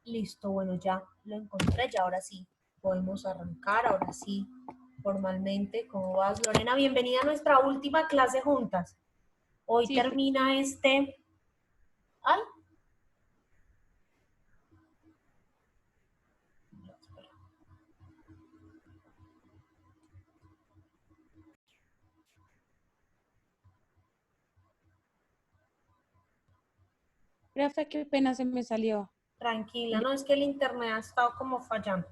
Listo, bueno, ya lo encontré, ya ahora sí podemos arrancar, ahora sí, formalmente. ¿Cómo vas, Lorena? Bienvenida a nuestra última clase juntas. Hoy Sí, termina este... Ay, profe, qué pena se me salió. tranquila, Ya. no, es que el internet ha estado como fallando.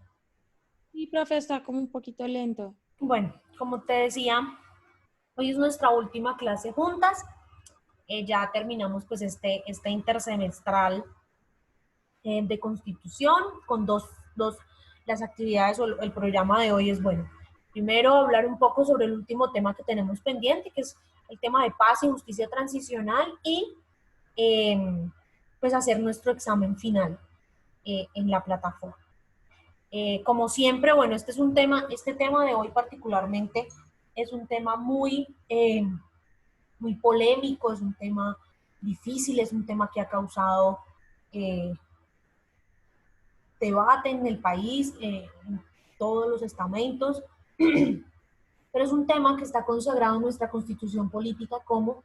Sí, profe, está como un poquito lento. Bueno, como te decía, hoy es nuestra última clase juntas. Ya terminamos pues este intersemestral de Constitución con las actividades o el programa de hoy es, bueno, primero hablar un poco sobre el último tema que tenemos pendiente, que es el tema de paz y justicia transicional y pues hacer nuestro examen final en la plataforma. Como siempre, bueno, este tema de hoy particularmente es un tema muy polémico, es un tema difícil, es un tema que ha causado eh, debate en el país, en todos los estamentos, pero es un tema que está consagrado en nuestra constitución política como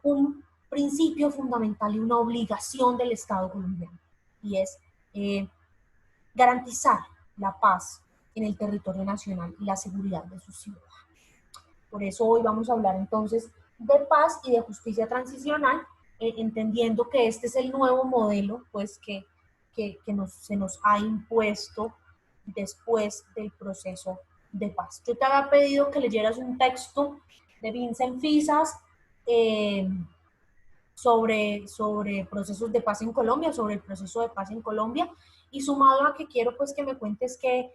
un principio fundamental y una obligación del Estado colombiano, y es eh, garantizar la paz en el territorio nacional y la seguridad de sus ciudadanos. Por eso hoy vamos a hablar entonces de paz y de justicia transicional, entendiendo que este es el nuevo modelo pues, se nos ha impuesto después del proceso de paz. Yo te había pedido que leyeras un texto de Vincent Fisas sobre procesos de paz en Colombia, sobre el proceso de paz en Colombia, y sumado a que quiero pues que me cuentes qué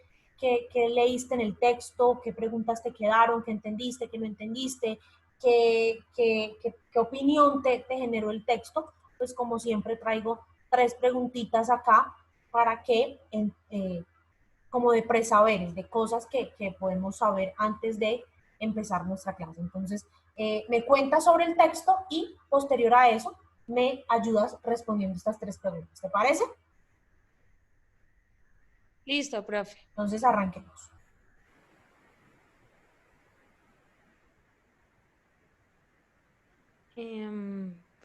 leíste en el texto, qué preguntas te quedaron, qué entendiste, qué no entendiste, qué opinión te generó el texto, pues como siempre traigo 3 preguntitas acá para como de presaberes, de cosas que podemos saber antes de empezar nuestra clase. Entonces, me cuentas sobre el texto y posterior a eso me ayudas respondiendo estas 3 preguntas. ¿Te parece? Listo, profe. Entonces, arranquemos.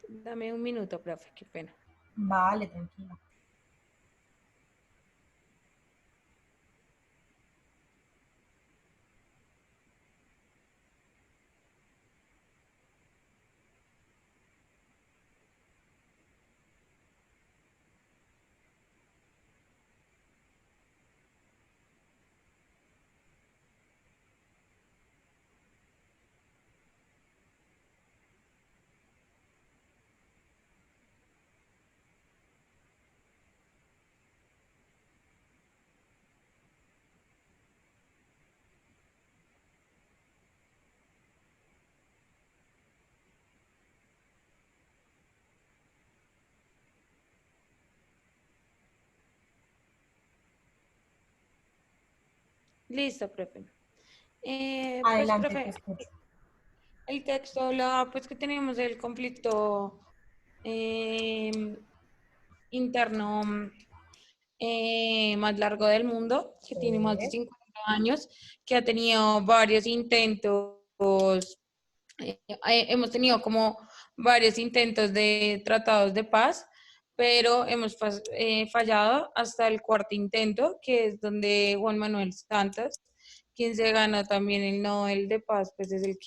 Dame un minuto, profe, qué pena. Vale, tranquila. Listo, profe. Pues, Adelante, te profe, escucho. el texto habla, pues, que tenemos el conflicto eh, interno más largo del mundo, que tiene más de Sí, 50 años, que ha tenido varios intentos, hemos tenido como varios intentos de tratados de paz, pero hemos fallado hasta el cuarto intento, que es donde Juan Manuel Santos, quien se gana también el Nobel de Paz, pues es el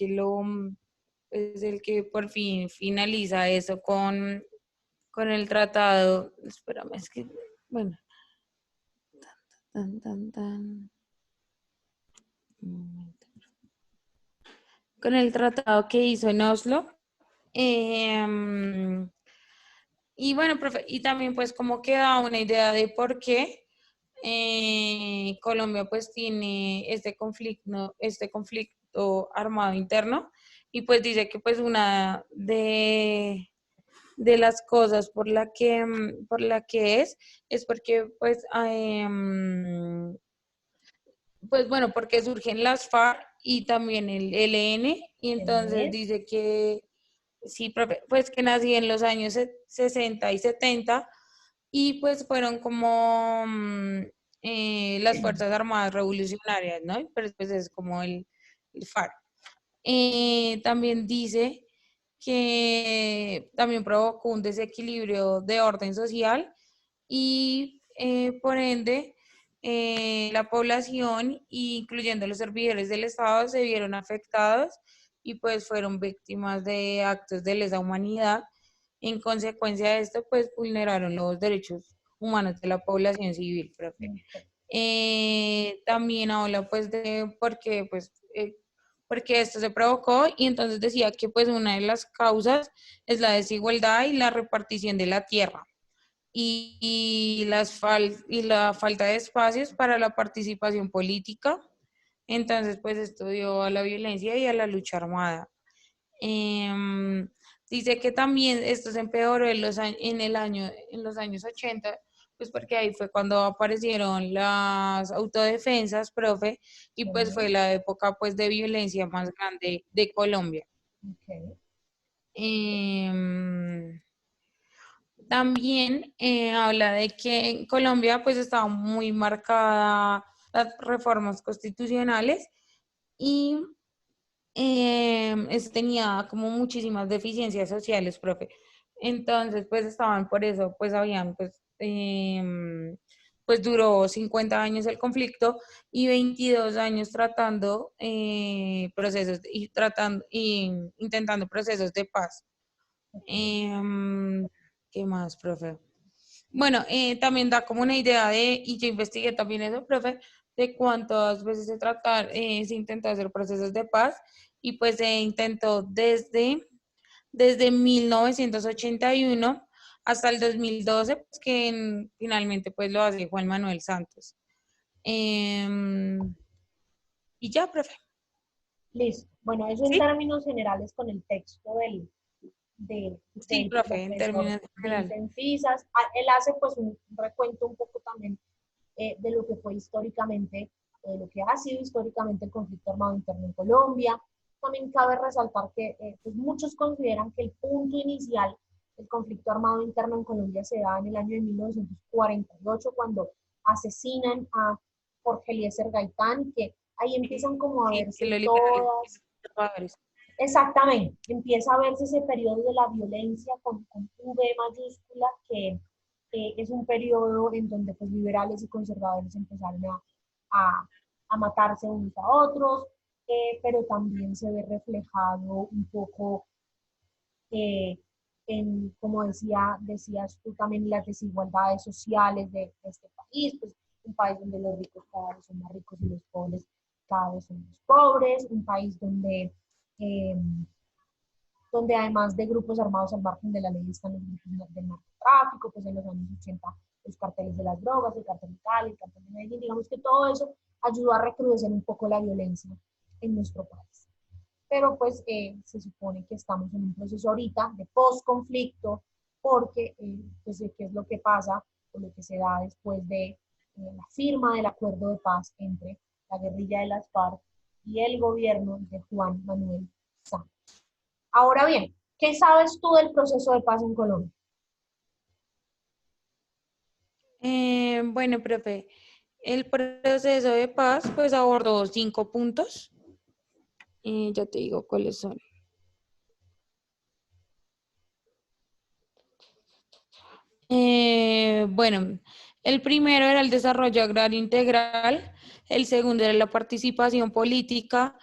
que por fin finaliza eso con el tratado. Espérame, es que, bueno, tan, tan, tan. Un momento. Con el tratado que hizo en Oslo. Em, y bueno, profe, y también pues como que da una idea de por qué Colombia pues tiene este conflicto armado interno, y pues dice que pues una de las cosas por la que es porque pues bueno, porque surgen las FARC y también el ELN, y entonces sí, dice que sí, profe, pues que nací en los años 60 y 70, y pues fueron como las Fuerzas Armadas Revolucionarias, ¿no? Pero pues es como el FARC. También dice que también provocó un desequilibrio de orden social y por ende la población, incluyendo los servidores del Estado, se vieron afectados y pues fueron víctimas de actos de lesa humanidad. En consecuencia de esto, pues vulneraron los derechos humanos de la población civil, profe. También habla pues de porque esto se provocó y entonces decía que pues una de las causas es la desigualdad y la repartición de la tierra y la falta de espacios para la participación política. Entonces pues esto dio a la violencia y a la lucha armada. Em, Dice que también esto se empeoró en los años 80, pues porque ahí fue cuando aparecieron las autodefensas, profe, y pues fue la época pues de violencia más grande de Colombia. Okay. Em, También habla de que en Colombia pues estaba muy marcada las reformas constitucionales y tenía como muchísimas deficiencias sociales, profe. Entonces, pues estaban por eso, pues habían, pues duró 50 años el conflicto y 22 años tratando procesos y intentando procesos de paz. ¿Qué más, profe? Bueno, también da como una idea y yo investigué también eso, profe, de cuántas veces se intentó hacer procesos de paz y pues se intentó desde 1981 hasta el 2012, pues que finalmente pues lo hace Juan Manuel Santos. Y ya, profe. Listo. Bueno, eso en Sí, términos generales con el texto sí, del profe, en profesor términos generales. Vincent Fisas. Él hace pues un recuento un poco también de lo que fue históricamente, de lo que ha sido históricamente el conflicto armado interno en Colombia. También cabe resaltar que pues muchos consideran que el punto inicial del conflicto armado interno en Colombia se da en el año de 1948, cuando asesinan a Jorge Eliezer Gaitán, que ahí empiezan como a Sí, que verse los liberales y todas. los conservadores. Exactamente, empieza a verse ese periodo de la violencia con V mayúscula, que es un periodo en donde pues, liberales y conservadores empezaron a, a matarse unos a otros, pero también se ve reflejado un poco eh, en, como decías tú también, las desigualdades sociales de este país, pues un país donde los ricos cada vez son más ricos y los pobres cada vez son más pobres, un país eh, donde además de grupos armados al margen de la ley están los grupos del narcotráfico, pues en los años 80 los carteles de las drogas, el cartel de Cali, el cartel de Medellín, digamos que todo eso ayudó a recrudecer un poco la violencia en nuestro país. Pero pues se supone que estamos en un proceso ahorita de post-conflicto, porque pues, ¿qué es lo que pasa o lo que se da después de la firma del acuerdo de paz entre la guerrilla de las FARC y el gobierno de Juan Manuel Santos? Ahora bien, ¿qué sabes tú del proceso de paz en Colombia? Bueno, profe, el proceso de paz pues abordó 5 puntos. Ya te digo cuáles son. Bueno, el primero era el desarrollo agrario integral, el segundo era la participación política,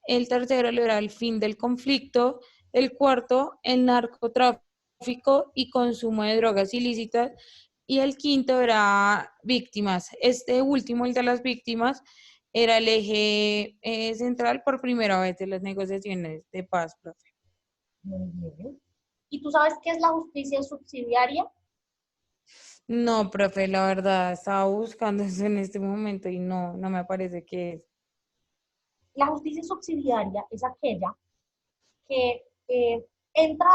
el tercero era el fin del conflicto, el cuarto, el narcotráfico y consumo de drogas ilícitas, y el quinto era víctimas. Este último, el de las víctimas, era el eje central por primera vez de las negociaciones de paz, profe. Muy bien. ¿Y tú sabes qué es la justicia subsidiaria? No, profe, la verdad, estaba buscando eso en este momento y no me parece que es. La justicia subsidiaria es aquella que entra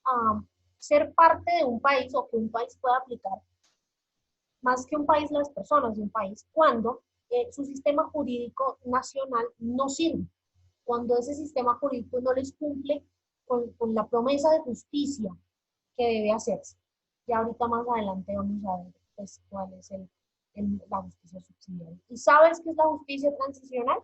a ser parte de un país o que un país pueda aplicar, más que un país las personas de un país, cuando su sistema jurídico nacional no sirve, cuando ese sistema jurídico no les cumple con la promesa de justicia que debe hacerse. Ya ahorita más adelante vamos a ver pues, cuál es la justicia subsidiaria. ¿Y sabes qué es la justicia transicional?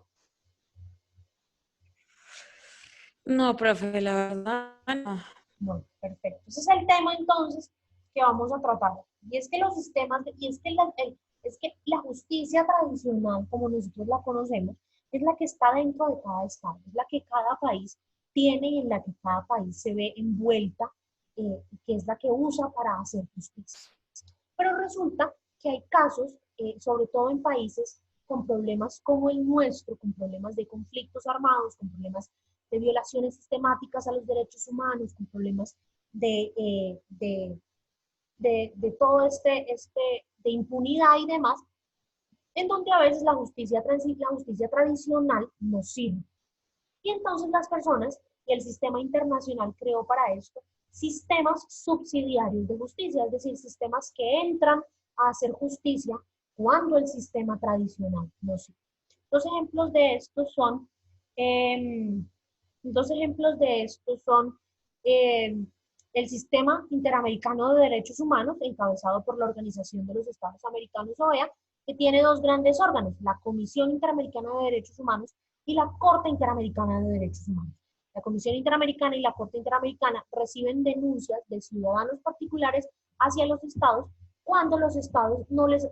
No, profe, la verdad, no. Bueno, perfecto. Ese es el tema entonces que vamos a tratar. Y es que los sistemas, es que la justicia tradicional, como nosotros la conocemos, es la que está dentro de cada estado, es la que cada país tiene y en la que cada país se ve envuelta, que es la que usa para hacer justicia. Pero resulta que hay casos, sobre todo en países con problemas como el nuestro, con problemas de conflictos armados, con problemas de violaciones sistemáticas a los derechos humanos, con problemas de todo de impunidad y demás, en donde a veces la justicia tradicional no sirve. Y entonces las personas y el sistema internacional creó para esto sistemas subsidiarios de justicia, es decir, sistemas que entran a hacer justicia cuando el sistema tradicional no sirve. Dos ejemplos de estos son, eh, dos ejemplos de estos son eh, el Sistema Interamericano de Derechos Humanos, encabezado por la Organización de los Estados Americanos, OEA, que tiene dos grandes órganos, la Comisión Interamericana de Derechos Humanos y la Corte Interamericana de Derechos Humanos. La Comisión Interamericana y la Corte Interamericana reciben denuncias de ciudadanos particulares hacia los estados cuando los estados no les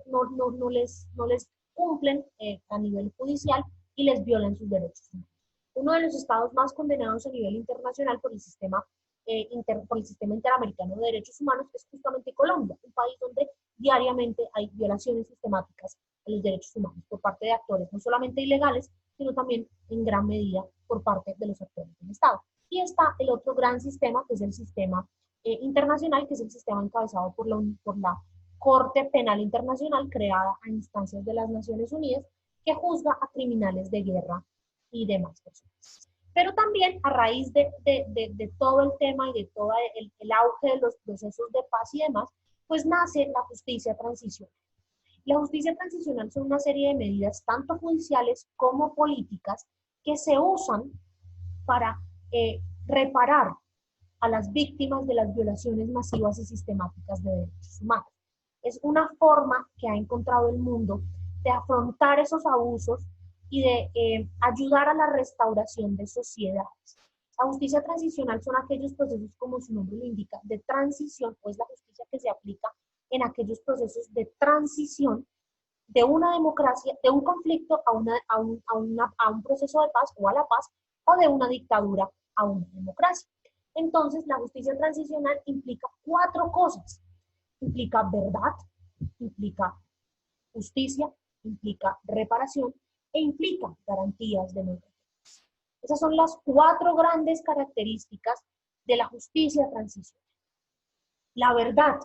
cumplen a nivel judicial y les violan sus derechos humanos. Uno de los estados más condenados a nivel internacional por el sistema interamericano de derechos humanos es justamente Colombia, un país donde diariamente hay violaciones sistemáticas a los derechos humanos por parte de actores no solamente ilegales, sino también en gran medida por parte de los actores del Estado. Y está el otro gran sistema, que es el sistema internacional, que es el sistema encabezado por la Corte Penal Internacional, creada a instancias de las Naciones Unidas, que juzga a criminales de guerra y demás personas. Pero también a raíz de todo el tema y de todo el auge de los procesos de paz y demás, pues nace la justicia transicional. La justicia transicional son una serie de medidas, tanto judiciales como políticas, que se usan para reparar a las víctimas de las violaciones masivas y sistemáticas de derechos humanos. Es una forma que ha encontrado el mundo de afrontar esos abusos y de ayudar a la restauración de sociedades. La justicia transicional son aquellos procesos, como su nombre lo indica, de transición, pues la justicia que se aplica en aquellos procesos de transición de una democracia, de un conflicto a un proceso de paz o a la paz, o de una dictadura a una democracia. Entonces, la justicia transicional implica cuatro cosas. Implica verdad, implica justicia, implica reparación e implica garantías de no repetición. Esas son las cuatro grandes características de la justicia transicional. La verdad.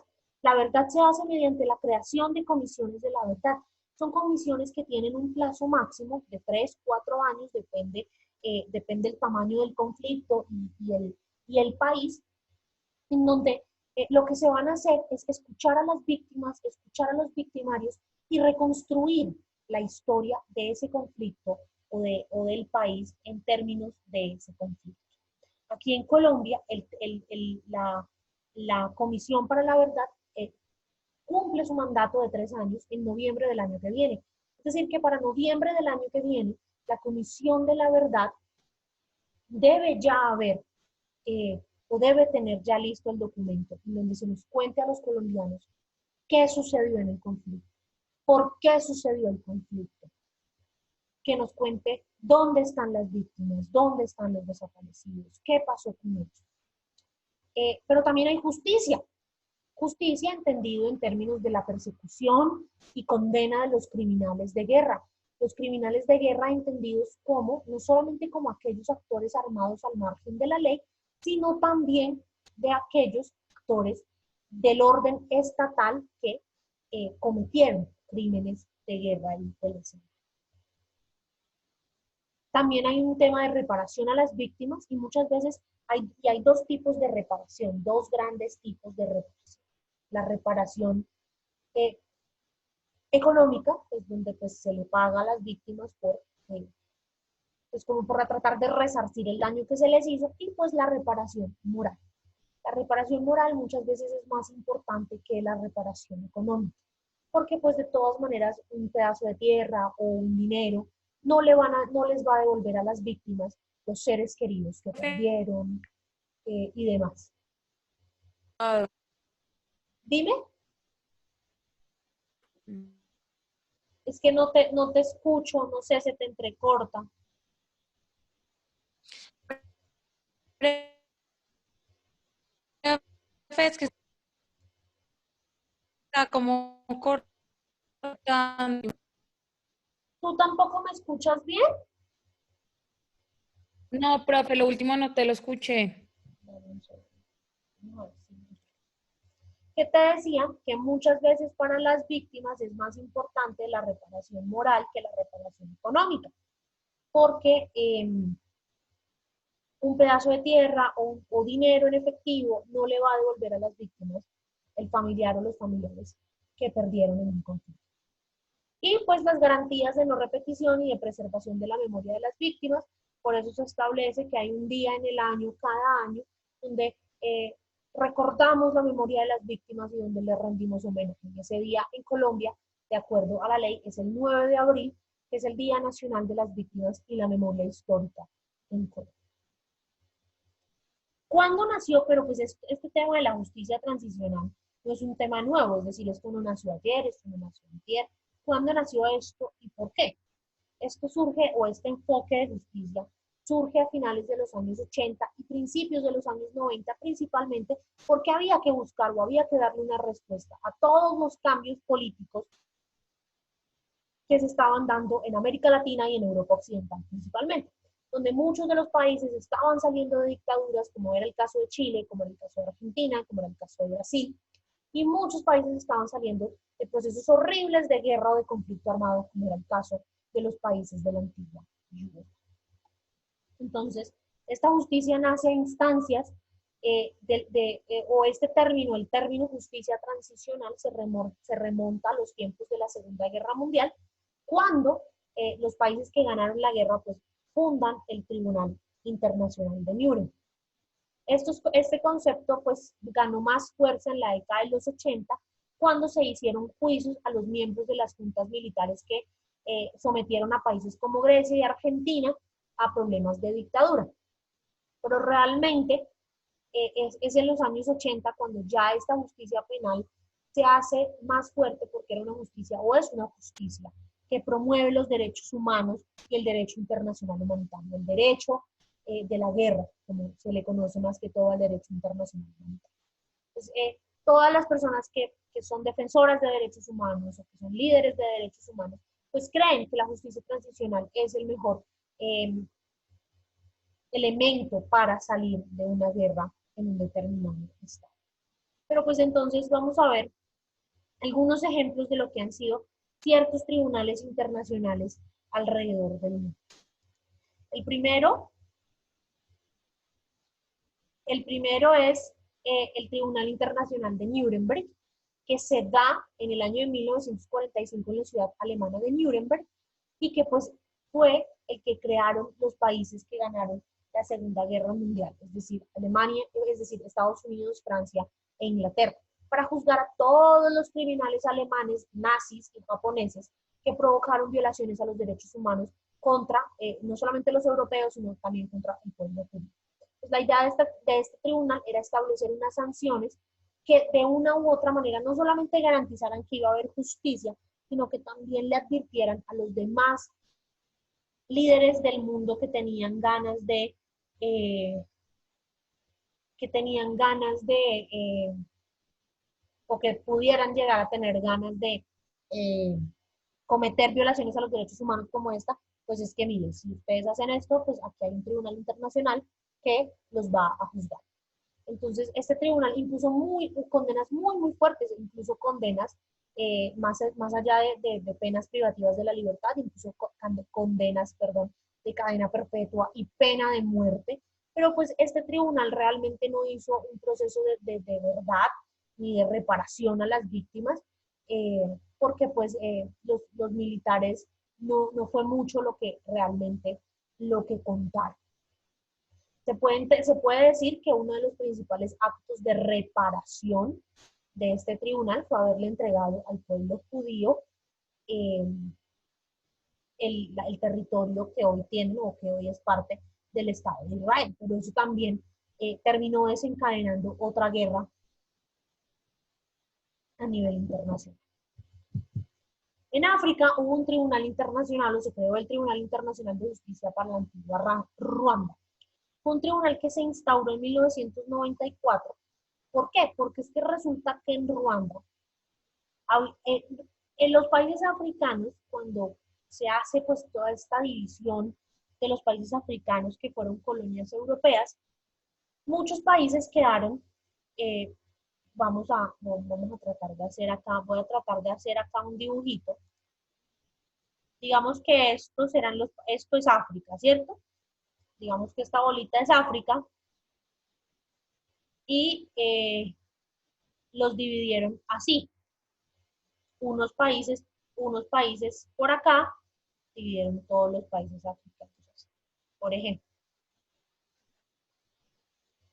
La verdad se hace mediante la creación de comisiones de la verdad. Son comisiones que tienen un plazo máximo de 3, 4 años, depende del tamaño del conflicto y el país, en donde lo que se van a hacer es escuchar a las víctimas, escuchar a los victimarios y reconstruir la historia de ese conflicto o del país en términos de ese conflicto. Aquí en Colombia, la Comisión para la Verdad cumple su mandato de 3 años en noviembre del año que viene. Es decir, que para noviembre del año que viene, la Comisión de la Verdad debe ya haber o debe tener ya listo el documento en donde se nos cuente a los colombianos qué sucedió en el conflicto, por qué sucedió el conflicto, que nos cuente dónde están las víctimas, dónde están los desaparecidos, qué pasó con ellos. Pero también hay justicia. Justicia entendido en términos de la persecución y condena de los criminales de guerra. Los criminales de guerra entendidos como, no solamente como aquellos actores armados al margen de la ley, sino también de aquellos actores del orden estatal que cometieron crímenes de guerra y de lesa. También hay un tema de reparación a las víctimas y muchas veces hay dos tipos de reparación, dos grandes tipos de reparación. La reparación económica, es donde pues se le paga a las víctimas pues como por tratar de resarcir el daño que se les hizo, y pues la reparación moral. La reparación moral muchas veces es más importante que la reparación económica, porque pues de todas maneras un pedazo de tierra o un dinero no les va a devolver a las víctimas los seres queridos que perdieron y demás. Dime, es que no te escucho, no sé, se te entrecorta. Es que está como cortando. ¿Tú tampoco me escuchas bien? No, profe, lo último no te lo escuché. Que te decía que muchas veces para las víctimas es más importante la reparación moral que la reparación económica, porque un pedazo de tierra o dinero en efectivo no le va a devolver a las víctimas el familiar o los familiares que perdieron en un conflicto. Y pues las garantías de no repetición y de preservación de la memoria de las víctimas, por eso se establece que hay un día en el año, cada año, donde recordamos la memoria de las víctimas y donde les rendimos homenaje. Y ese día en Colombia, de acuerdo a la ley, es el 9 de abril, que es el Día Nacional de las Víctimas y la Memoria Histórica en Colombia. ¿Cuándo nació? Pero pues este tema de la justicia transicional no es un tema nuevo, es decir, esto no nació ayer, esto no nació ayer. ¿Cuándo nació esto y por qué? Esto surge, o este enfoque de justicia, surge a finales de los años 80 y principios de los años 90, principalmente porque había que buscar o había que darle una respuesta a todos los cambios políticos que se estaban dando en América Latina y en Europa Occidental principalmente, donde muchos de los países estaban saliendo de dictaduras, como era el caso de Chile, como era el caso de Argentina, como era el caso de Brasil, y muchos países estaban saliendo de procesos horribles de guerra o de conflicto armado, como era el caso de los países de la antigua Yugoslavia. Entonces, esta justicia nace a instancias o este término, el término justicia transicional, se remonta a los tiempos de la Segunda Guerra Mundial, cuando los países que ganaron la guerra pues fundan el Tribunal Internacional de Nuremberg. Este concepto pues ganó más fuerza en la década de los 80 cuando se hicieron juicios a los miembros de las juntas militares que sometieron a países como Grecia y Argentina a problemas de dictadura. Pero realmente es en los años 80 cuando ya esta justicia penal se hace más fuerte porque era una justicia o es una justicia que promueve los derechos humanos y el derecho internacional humanitario, el derecho de la guerra, como se le conoce más que todo al derecho internacional humanitario. Entonces, todas las personas que son defensoras de derechos humanos o que son líderes de derechos humanos, pues creen que la justicia transicional es el mejor elemento para salir de una guerra en un determinado estado. Pero pues entonces vamos a ver algunos ejemplos de lo que han sido ciertos tribunales internacionales alrededor del mundo. El primero es el Tribunal Internacional de Nuremberg, que se da en el año de 1945 en la ciudad alemana de Nuremberg y que pues fue el que crearon los países que ganaron la Segunda Guerra Mundial, es decir, Alemania, es decir, Estados Unidos, Francia e Inglaterra, para juzgar a todos los criminales alemanes, nazis y japoneses que provocaron violaciones a los derechos humanos contra no solamente los europeos, sino también contra el pueblo judío. Pues la idea de este tribunal era establecer unas sanciones que de una u otra manera no solamente garantizaran que iba a haber justicia, sino que también le advirtieran a los demás líderes del mundo eh, que tenían ganas o que pudieran llegar a tener ganas de eh, cometer violaciones a los derechos humanos como esta, pues es que miren, si ustedes hacen esto, pues aquí hay un tribunal internacional que los va a juzgar. Entonces, este tribunal impuso condenas muy fuertes, incluso condenas más allá de penas privativas de la libertad, incluso condenas, perdón, de cadena perpetua y pena de muerte. Pero pues este tribunal realmente no hizo un proceso de verdad ni de reparación a las víctimas, porque pues los militares no fue mucho lo que realmente lo que contaron. Se puede decir que uno de los principales actos de reparación de este tribunal fue haberle entregado al pueblo judío eh, el territorio que hoy tienen o que hoy es parte del Estado de Israel. Pero eso también terminó desencadenando otra guerra a nivel internacional. En África hubo un tribunal internacional, o se creó el Tribunal Internacional de Justicia para la antigua Ruanda. Fue un tribunal que se instauró en 1994. ¿Por qué? Porque es que resulta que en Ruanda, en los países africanos, cuando se hace pues toda esta división de los países africanos que fueron colonias europeas, muchos países quedaron, vamos a tratar de hacer acá, voy a tratar de hacer acá un dibujito. Digamos que esto es África, ¿cierto? Digamos que esta bolita es África y los dividieron así. Unos países por acá dividieron todos los países africanos así, por ejemplo.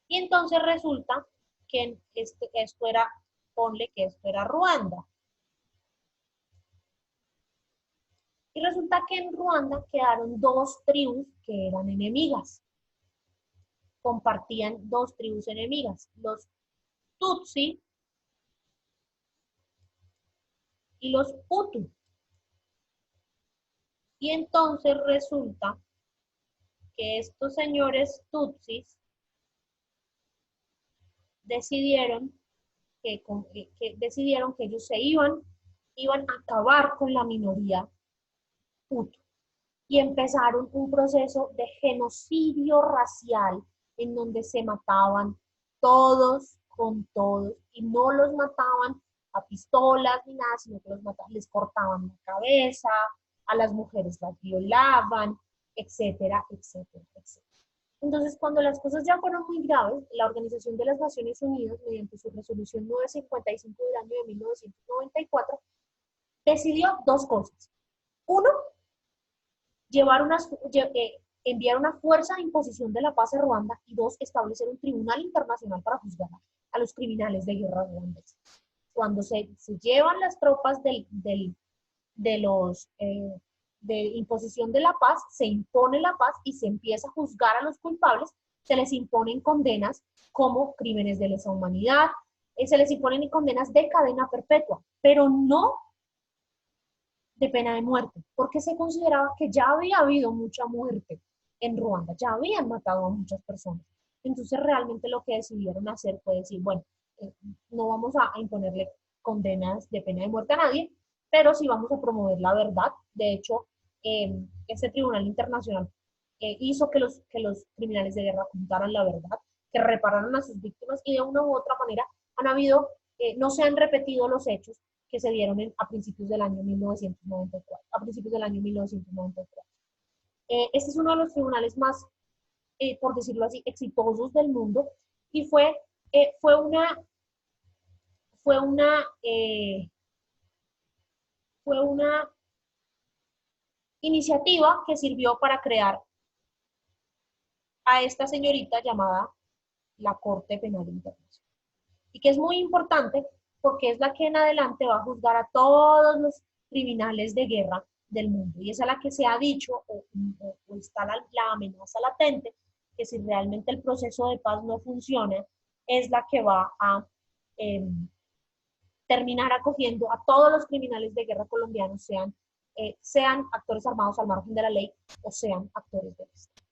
Y entonces resulta que esto era, ponle que esto era Ruanda. Y resulta que en Ruanda quedaron dos tribus que eran enemigas. Compartían dos tribus enemigas, los Tutsi y los Hutu. Y entonces resulta que estos señores Tutsis decidieron decidieron que ellos iban a acabar con la minoría Hutu. Y empezaron un proceso de genocidio racial en donde se mataban todos con todos y no los mataban a pistolas ni nada, sino que les cortaban la cabeza, a las mujeres las violaban, etcétera, etcétera, etcétera. Entonces, cuando las cosas ya fueron muy graves, la Organización de las Naciones Unidas, mediante su resolución 955 del año de 1994, decidió dos cosas. Uno, enviar una fuerza de imposición de la paz a Ruanda, y dos, establecer un tribunal internacional para juzgar a los criminales de guerra ruandeses. Cuando se llevan las tropas de imposición de la paz, se impone la paz y se empieza a juzgar a los culpables, se les imponen condenas como crímenes de lesa humanidad, se les imponen condenas de cadena perpetua, pero no de pena de muerte, porque se consideraba que ya había habido mucha muerte en Ruanda, ya habían matado a muchas personas. Entonces realmente lo que decidieron hacer fue decir, bueno, no vamos a imponerle condenas de pena de muerte a nadie, pero sí vamos a promover la verdad. De hecho, este Tribunal Internacional hizo que los criminales de guerra contaran la verdad, que repararan a sus víctimas y de una u otra manera no se han repetido los hechos que se dieron a principios del año 1994. Este es uno de los tribunales más, por decirlo así, exitosos del mundo y fue una iniciativa que sirvió para crear a esta señorita llamada la Corte Penal Internacional. Y que es muy importante porque es la que en adelante va a juzgar a todos los criminales de guerra del mundo. Y es a la que se ha dicho, o está la amenaza latente, que si realmente el proceso de paz no funciona, es la que va a terminar acogiendo a todos los criminales de guerra colombianos, sean actores armados al margen de la ley o sean actores del Estado.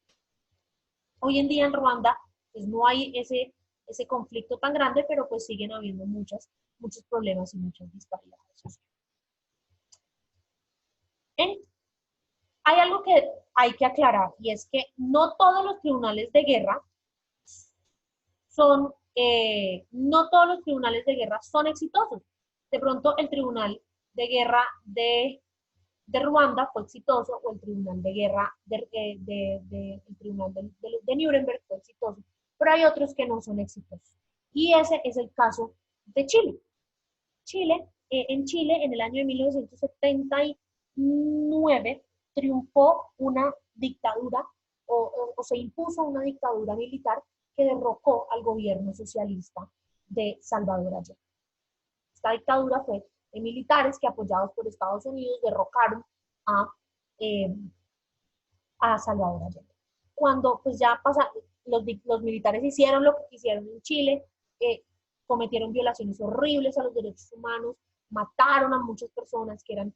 Hoy en día en Ruanda pues no hay ese conflicto tan grande, pero pues siguen habiendo muchos problemas y muchas disparidades. Hay algo que hay que aclarar, y es que no todos los tribunales de guerra son exitosos. De pronto el tribunal de guerra de Ruanda fue exitoso, o el tribunal de guerra el tribunal de Nuremberg fue exitoso, pero hay otros que no son exitosos. Y ese es el caso de Chile. En Chile, en el año de 1979, triunfó una dictadura o se impuso una dictadura militar que derrocó al gobierno socialista de Salvador Allende. Esta dictadura fue de militares que, apoyados por Estados Unidos, derrocaron a, eh, a Salvador Allende. Cuando pues ya los militares hicieron lo que quisieron en Chile, cometieron violaciones horribles a los derechos humanos, mataron a muchas personas que eran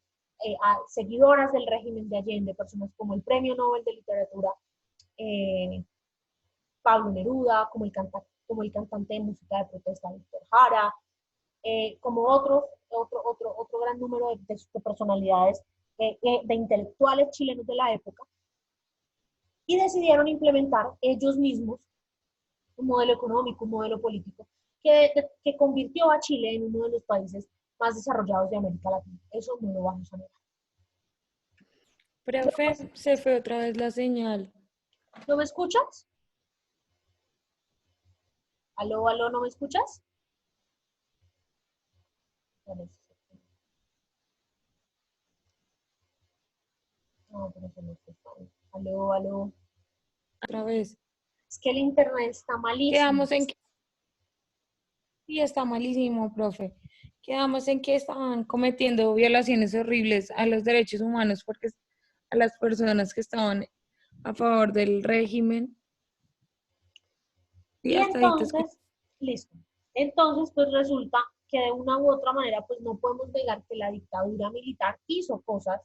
seguidoras del régimen de Allende, personas como el Premio Nobel de Literatura Pablo Neruda, como el cantante de música de protesta Víctor Jara, como otro gran número de personalidades, de intelectuales chilenos de la época, y decidieron implementar ellos mismos un modelo económico, un modelo político, que convirtió a Chile en uno de los países más desarrollados de América Latina. Eso no lo vamos a negar. Profe, se fue otra vez la señal. ¿No me escuchas? ¿Aló, aló, no me escuchas? No, pero se me fue. Aló, aló. Otra vez. Es que el internet está malísimo. Quedamos en que... Sí, está malísimo, profe. Quedamos en que estaban cometiendo violaciones horribles a los derechos humanos porque a las personas que estaban a favor del régimen. Y entonces, listo. Entonces, pues resulta que de una u otra manera, pues no podemos negar que la dictadura militar hizo cosas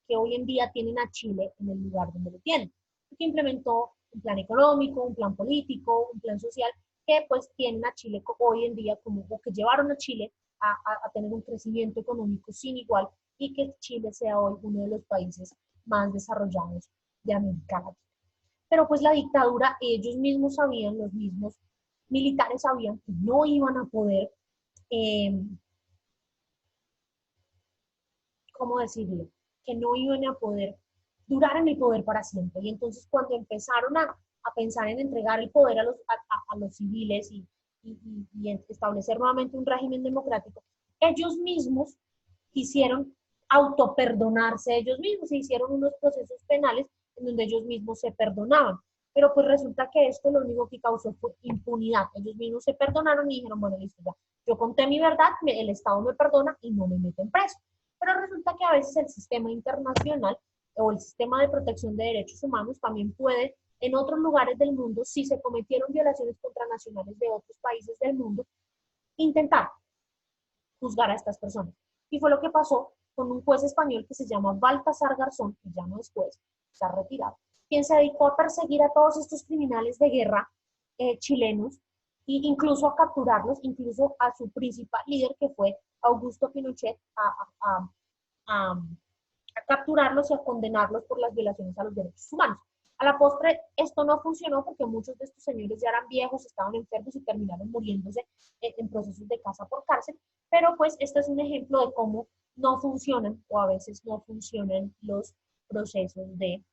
que hoy en día tienen a Chile en el lugar donde lo tienen. Que implementó un plan económico, un plan político, un plan social, que pues tienen a Chile hoy en día como, o que llevaron a Chile a tener un crecimiento económico sin igual, y que Chile sea hoy uno de los países más desarrollados de América Latina. Pero pues la dictadura, ellos mismos sabían, los mismos militares sabían que no iban a poder, ¿cómo decirlo? Que no iban a poder durar en el poder para siempre. Y entonces cuando empezaron a pensar en entregar el poder a los civiles y establecer nuevamente un régimen democrático, ellos mismos quisieron autoperdonarse ellos mismos, se hicieron unos procesos penales en donde ellos mismos se perdonaban. Pero pues resulta que esto lo único que causó fue impunidad. Ellos mismos se perdonaron y dijeron, bueno, listo, ya, yo conté mi verdad, el Estado me perdona y no me meten preso. Pero resulta que a veces el sistema internacional o el sistema de protección de derechos humanos también puede, en otros lugares del mundo, si se cometieron violaciones contra nacionales de otros países del mundo, intentar juzgar a estas personas. Y fue lo que pasó con un juez español que se llama Baltasar Garzón, que ya no es juez, está retirado, quien se dedicó a perseguir a todos estos criminales de guerra chilenos e incluso a capturarlos, incluso a su principal líder, que fue Augusto Pinochet, a capturarlos y a condenarlos por las violaciones a los derechos humanos. A la postre, esto no funcionó porque muchos de estos señores ya eran viejos, estaban enfermos y terminaron muriéndose en procesos de casa por cárcel, pero pues este es un ejemplo de cómo no funcionan o a veces no funcionan los procesos de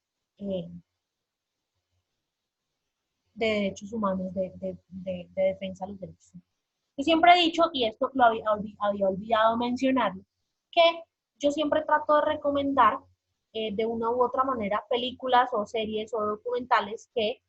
derechos humanos, de defensa de los derechos humanos. Yo siempre he dicho, y esto lo había olvidado mencionarlo, que yo siempre trato de recomendar de una u otra manera películas o series o documentales que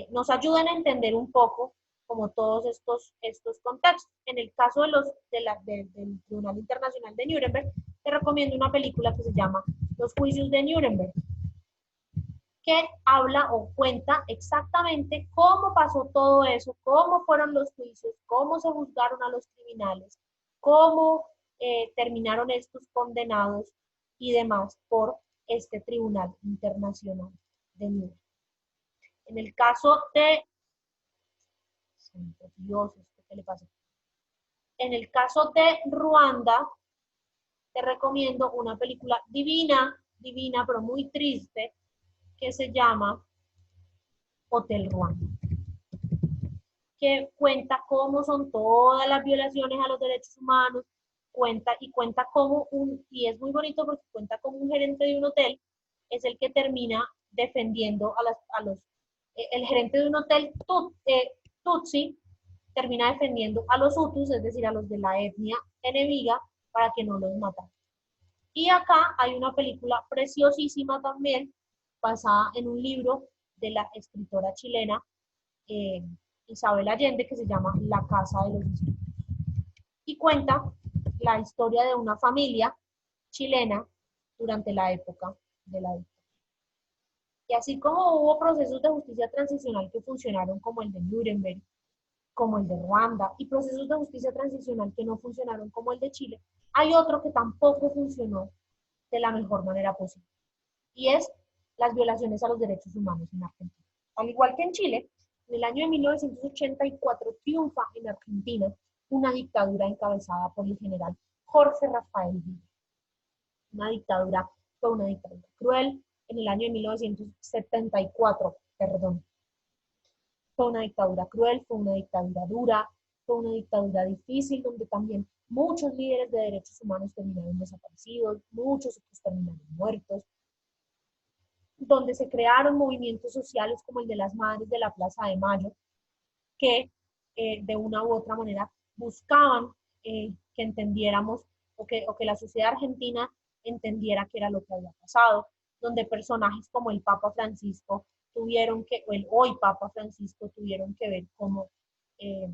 nos ayuden a entender un poco como todos estos contextos. En el caso del Tribunal Internacional de Nuremberg, te recomiendo una película que se llama Los Juicios de Nuremberg, que habla o cuenta exactamente cómo pasó todo eso, cómo fueron los juicios, cómo se juzgaron a los criminales, cómo terminaron estos condenados y demás por este Tribunal Internacional de Nuremberg. En el caso de... Dios, ¿qué le pasa? En el caso de Ruanda, te recomiendo una película divina, pero muy triste, que se llama Hotel Ruanda, que cuenta cómo son todas las violaciones a los derechos humanos, cuenta cómo y es muy bonito porque cuenta cómo un gerente de un hotel es el que termina defendiendo el gerente de un hotel Tutsi termina defendiendo a los Hutus, es decir, a los de la etnia enemiga, para que no los matan. Y acá hay una película preciosísima también, basada en un libro de la escritora chilena eh, Isabel Allende, que se llama La Casa de los Espíritus. Y cuenta la historia de una familia chilena durante la época de la dictadura. Y así como hubo procesos de justicia transicional que funcionaron, como el de Nuremberg, como el de Ruanda, y procesos de justicia transicional que no funcionaron, como el de Chile, hay otro que tampoco funcionó de la mejor manera posible, y es las violaciones a los derechos humanos en Argentina. Al igual que en Chile, en el año de 1984 triunfa en Argentina una dictadura encabezada por el general Jorge Rafael Videla. Fue una dictadura cruel. En el año de 1974, perdón, fue una dictadura cruel, fue una dictadura dura, fue una dictadura difícil, donde también muchos líderes de derechos humanos terminaron desaparecidos, muchos otros terminaron muertos, donde se crearon movimientos sociales como el de las Madres de la Plaza de Mayo, que de una u otra manera buscaban que entendiéramos o que la sociedad argentina entendiera qué era lo que había pasado, donde personajes como el Papa Francisco tuvieron que, o el hoy Papa Francisco, tuvieron que ver cómo eh,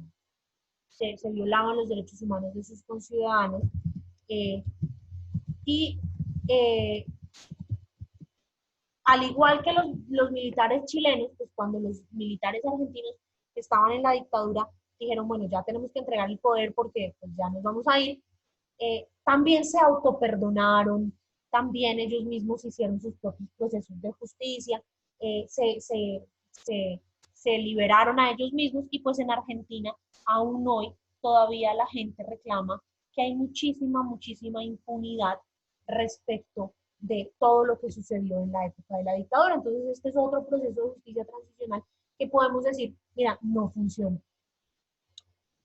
se violaban los derechos humanos de sus conciudadanos, eh, y eh, al igual que los militares chilenos, pues cuando los militares argentinos que estaban en la dictadura dijeron, bueno, ya tenemos que entregar el poder porque pues, ya nos vamos a ir, también se autoperdonaron, también ellos mismos hicieron sus propios procesos de justicia, eh, se, se, se, se liberaron a ellos mismos, y pues en Argentina aún hoy todavía la gente reclama que hay muchísima, muchísima impunidad respecto de todo lo que sucedió en la época de la dictadura. Entonces, este es otro proceso de justicia transicional que podemos decir, mira, no funciona.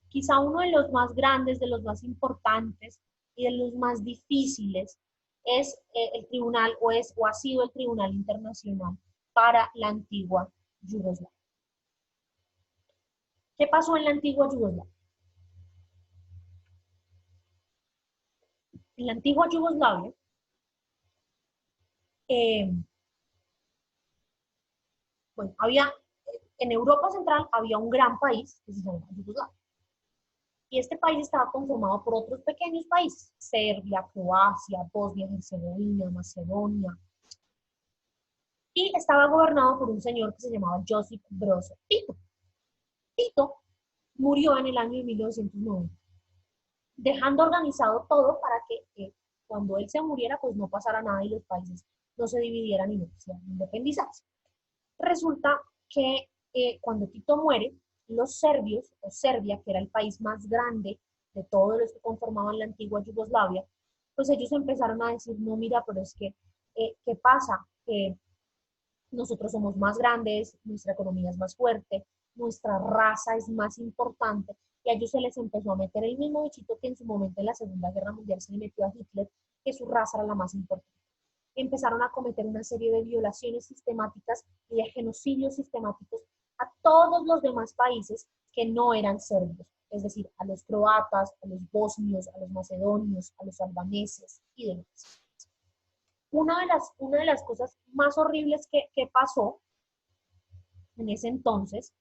Quizá uno de los más grandes, de los más importantes y de los más difíciles es el tribunal, o ha sido el Tribunal Internacional para la antigua Yugoslavia. ¿Qué pasó en la antigua Yugoslavia? En la antigua Yugoslavia, eh, bueno, en Europa Central había un gran país que se llamaba Yugoslavia. Y este país estaba conformado por otros pequeños países: Serbia, Croacia, Bosnia y Herzegovina, Macedonia. Y estaba gobernado por un señor que se llamaba Josip Brozo Tito. Tito murió en el año de 1990, dejando organizado todo para que cuando él se muriera, pues no pasara nada y los países no se dividieran y no quisieran independizarse. Resulta que cuando Tito muere, los serbios, o Serbia, que era el país más grande de todos los que conformaban la antigua Yugoslavia, pues ellos empezaron a decir, no, mira, pero es que, ¿qué pasa? Nosotros somos más grandes, nuestra economía es más fuerte, nuestra raza es más importante, y a ellos se les empezó a meter el mismo bichito que en su momento en la Segunda Guerra Mundial se le metió a Hitler, que su raza era la más importante. Empezaron a cometer una serie de violaciones sistemáticas y de genocidios sistemáticos a todos los demás países que no eran serbios, es decir, a los croatas, a los bosnios, a los macedonios, a los albaneses y demás. Una de las cosas más horribles que pasó en ese entonces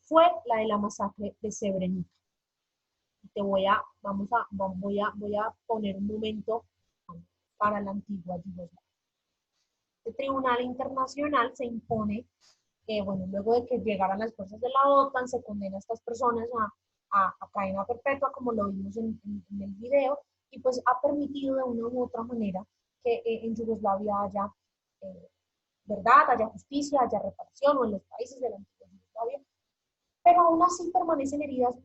fue la de la masacre de Srebrenica. Voy a poner un momento para la antigua Yugoslavia. El Tribunal Internacional se impone, bueno, luego de que llegaran las fuerzas de la OTAN, se condena a estas personas a cadena perpetua, como lo vimos en el video, y pues ha permitido de una u otra manera que en Yugoslavia haya verdad, haya justicia, haya reparación, o en los países de la antigua Yugoslavia, pero aún así permanecen heridas,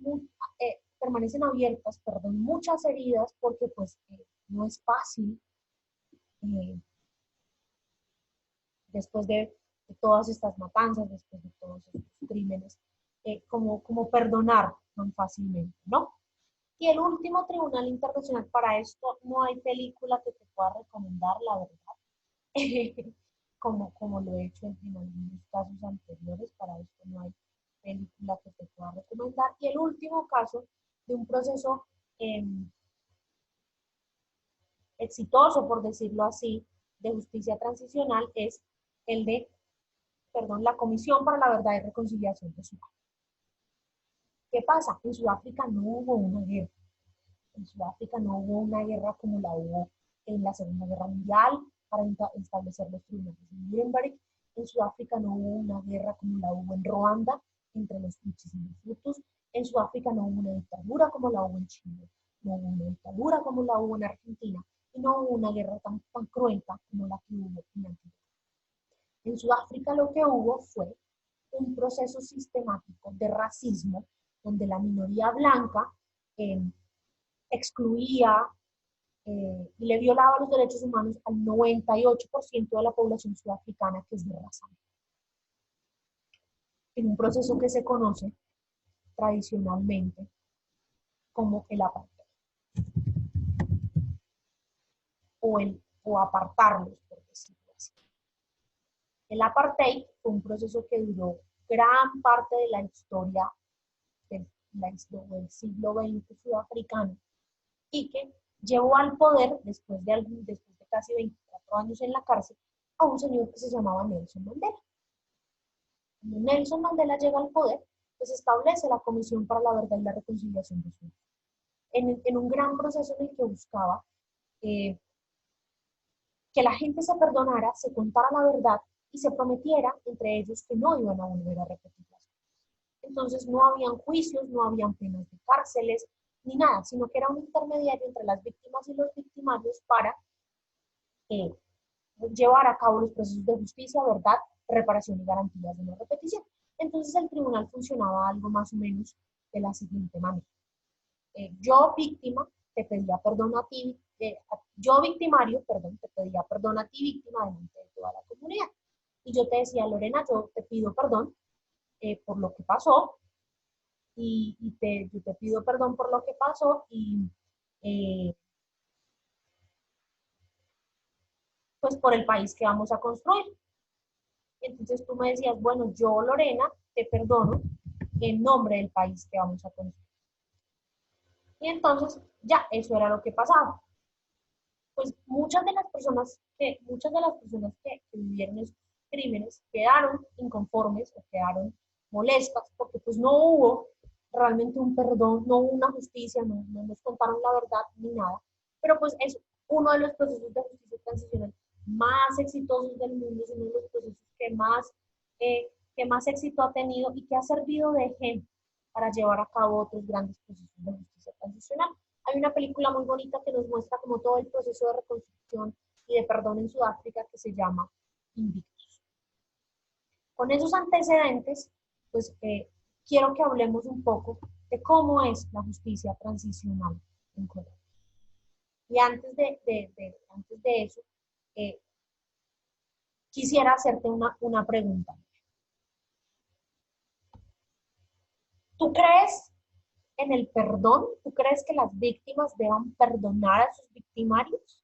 permanecen abiertas, perdón, muchas heridas, porque pues no es fácil eh, después de todas estas matanzas, después de todos estos crímenes, como perdonar tan fácilmente, ¿no? Y el último tribunal internacional, para esto no hay película que te pueda recomendar, la verdad, como lo he hecho en algunos casos anteriores, para esto no hay película que te pueda recomendar. Y el último caso de un proceso exitoso, por decirlo así, de justicia transicional es el de, perdón, la Comisión para la Verdad y Reconciliación de Sudáfrica. ¿Qué pasa? En Sudáfrica no hubo una guerra. En Sudáfrica no hubo una guerra como la hubo en la Segunda Guerra Mundial para establecer los tribunales de Nuremberg. En Sudáfrica no hubo una guerra como la hubo en Ruanda entre los Tutsis y los Hutus. En Sudáfrica no hubo una dictadura como la hubo en Chile. No hubo una dictadura como la hubo en Argentina. Y no hubo una guerra tan cruenta como la que hubo en Antigua. En Sudáfrica lo que hubo fue un proceso sistemático de racismo donde la minoría blanca excluía y le violaba los derechos humanos al 98% de la población sudafricana que es de raza. En un proceso que se conoce tradicionalmente como el apartheid. O apartarlos, por decirlo así. El apartheid fue un proceso que duró gran parte de la historia del siglo XX sudafricano y que llevó al poder, después de casi 24 años en la cárcel, a un señor que se llamaba Nelson Mandela. Cuando Nelson Mandela llega al poder, pues establece la Comisión para la Verdad y la Reconciliación de Sudáfrica, en un gran proceso en el que buscaba que la gente se perdonara, se contara la verdad y se prometiera entre ellos que no iban a volver a repetir las cosas. Entonces no habían juicios, no habían penas de cárceles, ni nada, sino que era un intermediario entre las víctimas y los victimarios para llevar a cabo los procesos de justicia, verdad, reparación y garantías de no repetición. Entonces el tribunal funcionaba algo más o menos de la siguiente manera. Yo, víctima, te pedía perdón a ti, yo, victimario, perdón, te pedía perdón a ti, víctima, delante de toda la comunidad. Y yo te decía, Lorena, yo te pido perdón por lo que pasó, yo te pido perdón por lo que pasó, y pues por el país que vamos a construir. Entonces tú me decías, bueno, yo, Lorena, te perdono en nombre del país que vamos a construir. Y entonces ya, eso era lo que pasaba. Pues muchas de las personas que vivieron esos crímenes quedaron inconformes o quedaron molestas porque pues no hubo realmente un perdón, no hubo una justicia, no nos contaron la verdad ni nada. Pero pues es uno de los procesos de justicia transicional más exitosos del mundo, es uno de los procesos que más éxito ha tenido y que ha servido de ejemplo para llevar a cabo otros grandes procesos de justicia transicional. Hay una película muy bonita que nos muestra como todo el proceso de reconstrucción y de perdón en Sudáfrica que se llama Invictus. Con esos antecedentes, pues quiero que hablemos un poco de cómo es la justicia transicional en Colombia. Y antes de eso, quisiera hacerte una pregunta. ¿Tú crees en el perdón? ¿Tú crees que las víctimas deban perdonar a sus victimarios?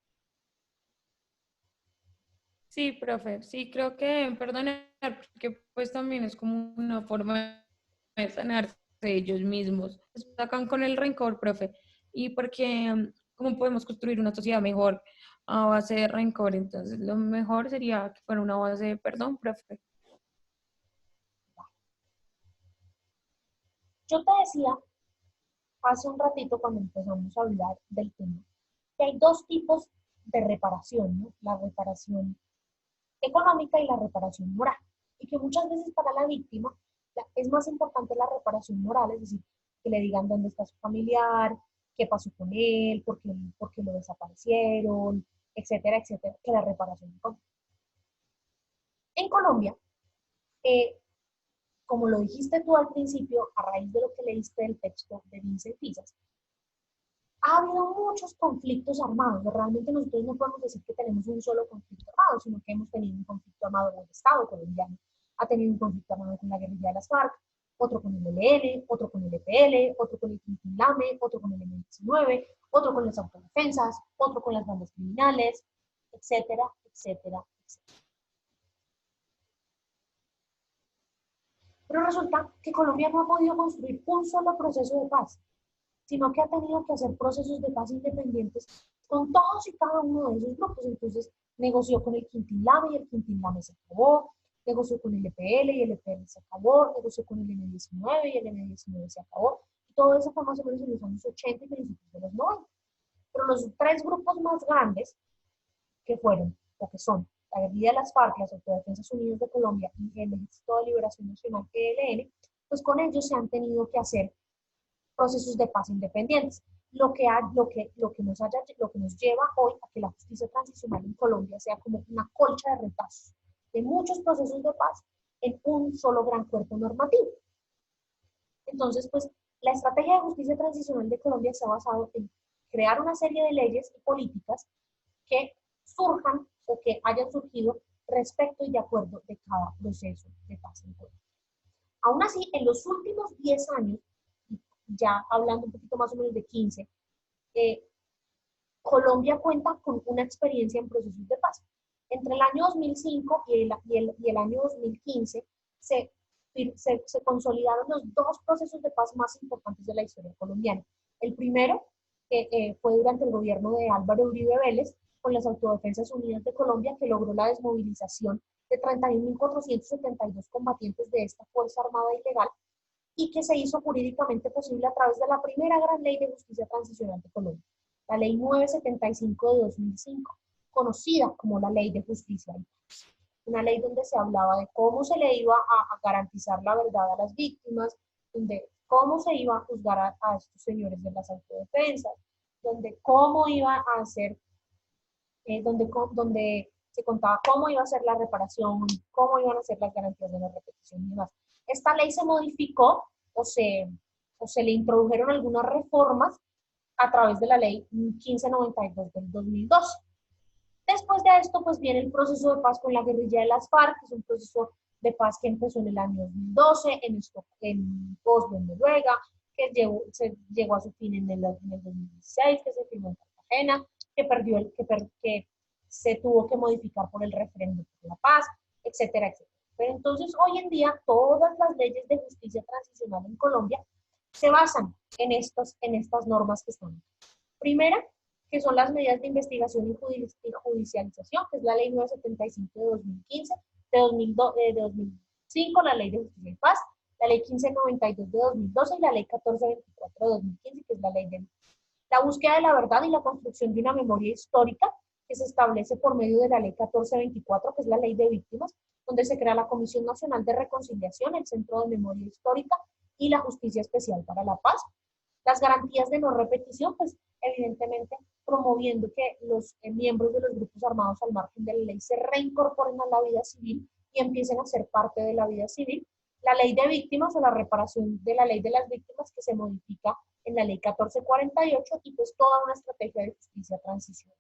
Sí, profe, sí, creo que deben perdonar, porque pues también es como una forma de sanarse ellos mismos. Pues, sacan con el rencor, profe, y porque cómo podemos construir una sociedad mejor a base de rencor. Entonces lo mejor sería que fuera una base de perdón, profe. Yo te decía hace un ratito cuando empezamos a hablar del tema que hay dos tipos de reparación, ¿no? La reparación económica y la reparación moral. Y que muchas veces para la víctima es más importante la reparación moral, es decir, que le digan dónde está su familiar, qué pasó con él, por qué lo desaparecieron, etcétera, etcétera, que la reparación económica. En Colombia, eh, como lo dijiste tú al principio, a raíz de lo que leíste del texto de Vincent Fisas, ha habido muchos conflictos armados. Realmente nosotros no podemos decir que tenemos un solo conflicto armado, sino que hemos tenido un conflicto armado con el Estado colombiano, ha tenido un conflicto armado con la guerrilla de las FARC, otro con el ELN, otro con el EPL, otro con el Quintilame, otro con el M-19, otro con las autodefensas, otro con las bandas criminales, etcétera, etcétera, etcétera. Pero resulta que Colombia no ha podido construir un solo proceso de paz, sino que ha tenido que hacer procesos de paz independientes con todos y cada uno de esos grupos. Entonces negoció con el Quintín-Lame y el Quintín-Lame se acabó, negoció con el EPL y el EPL se acabó, negoció con el M19 y el M19 se acabó. Y todo eso fue más o menos en los años 80 y principios de los 90. Pero los tres grupos más grandes que fueron, o que son, la guerrilla de las FARC, las Autodefensas Unidas de Colombia y el Ejército de Liberación Nacional, ELN, pues con ellos se han tenido que hacer procesos de paz independientes, lo que nos lleva hoy a que la justicia transicional en Colombia sea como una colcha de retazos de muchos procesos de paz en un solo gran cuerpo normativo. Entonces, pues, la estrategia de justicia transicional de Colombia se ha basado en crear una serie de leyes y políticas que surjan o que hayan surgido respecto y de acuerdo de cada proceso de paz en Colombia. Aún así, en los últimos 10 años, ya hablando un poquito más o menos de 15, Colombia cuenta con una experiencia en procesos de paz. Entre el año 2005 y el año 2015 se consolidaron los dos procesos de paz más importantes de la historia colombiana. El primero fue durante el gobierno de Álvaro Uribe Vélez, con las Autodefensas Unidas de Colombia, que logró la desmovilización de 31.472 combatientes de esta Fuerza Armada ilegal y que se hizo jurídicamente posible a través de la primera gran ley de justicia transicional de Colombia, la Ley 975 de 2005, conocida como la Ley de Justicia y Paz. Una ley donde se hablaba de cómo se le iba a garantizar la verdad a las víctimas, donde cómo se iba a juzgar a estos señores de las autodefensas, donde cómo iba a hacer, donde se contaba cómo iba a ser la reparación, cómo iban a ser las garantías de no repetición y demás. Esta ley se modificó o se le introdujeron algunas reformas a través de la ley 1592 del 2012. Después de esto, pues viene el proceso de paz con la guerrilla de las FARC, que es un proceso de paz que empezó en el año 2012 en Oslo, en Noruega, que llegó a su fin en el 2016, que se firmó en Cartagena, que se tuvo que modificar por el referéndum por la paz, etcétera, etcétera. Pero entonces, hoy en día, todas las leyes de justicia transicional en Colombia se basan en estas normas que están. Primera, que son las medidas de investigación y judicialización, que es la Ley 975 de 2015, de 2005, la Ley de Justicia y Paz, la Ley 1592 de 2012 y la Ley 1424 de 2015, que es la Ley de la búsqueda de la verdad y la construcción de una memoria histórica, que se establece por medio de la Ley 1424, que es la Ley de Víctimas, donde se crea la Comisión Nacional de Reconciliación, el Centro de Memoria Histórica y la Justicia Especial para la Paz. Las garantías de no repetición, pues evidentemente promoviendo que los miembros de los grupos armados al margen de la ley se reincorporen a la vida civil y empiecen a ser parte de la vida civil. La ley de víctimas o la reparación de la ley de las víctimas que se modifica en la ley 1448 y pues toda una estrategia de justicia transicional.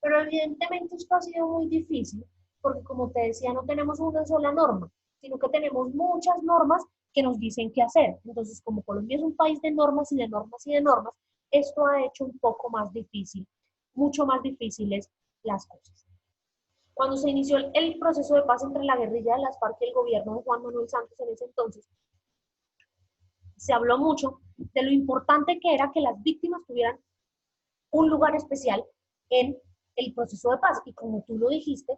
Pero evidentemente esto ha sido muy difícil porque, como te decía, no tenemos una sola norma, sino que tenemos muchas normas que nos dicen qué hacer. Entonces, como Colombia es un país de normas y de normas y de normas, esto ha hecho un poco más difícil, mucho más difíciles las cosas. Cuando se inició el proceso de paz entre la guerrilla de las FARC y el gobierno de Juan Manuel Santos en ese entonces, se habló mucho de lo importante que era que las víctimas tuvieran un lugar especial en el proceso de paz. Y como tú lo dijiste,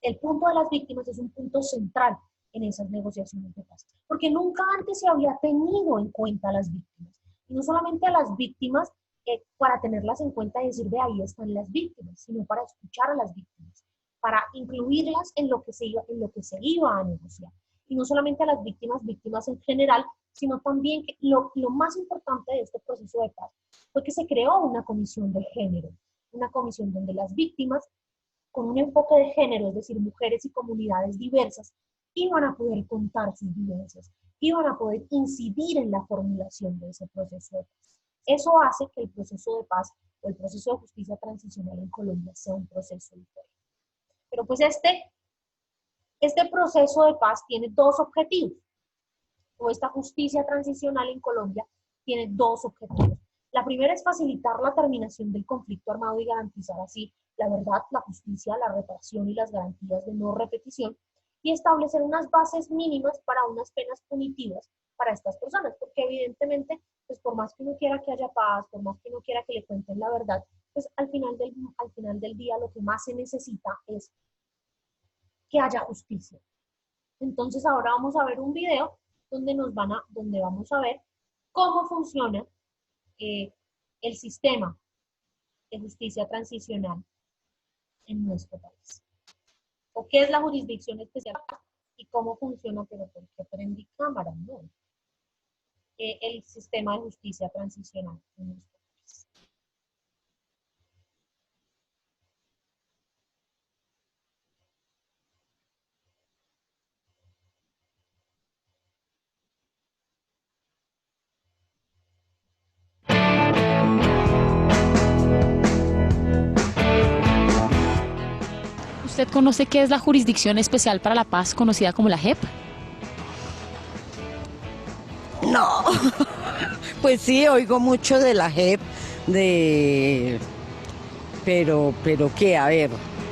el punto de las víctimas es un punto central en esas negociaciones de paz, porque nunca antes se había tenido en cuenta a las víctimas. Y no solamente a las víctimas para tenerlas en cuenta y decir, ve, ahí están las víctimas, sino para escuchar a las víctimas, para incluirlas en lo que se iba a negociar. Y no solamente a las víctimas en general, sino también que lo más importante de este proceso de paz fue que se creó una comisión de género, una comisión donde las víctimas, con un enfoque de género, es decir, mujeres y comunidades diversas, iban a poder contar sus vivencias, iban a poder incidir en la formulación de ese proceso de paz. Eso hace que el proceso de paz o el proceso de justicia transicional en Colombia sea un proceso diferente. Pero pues este proceso de paz tiene dos objetivos, o esta justicia transicional en Colombia tiene dos objetivos. La primera es facilitar la terminación del conflicto armado y garantizar así la verdad, la justicia, la reparación y las garantías de no repetición, y establecer unas bases mínimas para unas penas punitivas para estas personas, porque evidentemente, pues por más que uno quiera que haya paz, por más que uno quiera que le cuenten la verdad, pues al final del día lo que más se necesita es que haya justicia. Entonces ahora vamos a ver un video donde vamos a ver cómo funciona el sistema de justicia transicional en nuestro país. O qué es la jurisdicción especial y cómo funciona, pero ¿por qué prendí cámara? No. El sistema de justicia transicional en nuestro país. ¿Usted conoce qué es la Jurisdicción Especial para la Paz, conocida como la JEP? No, pues sí, oigo mucho de la JEP, pero qué, a ver,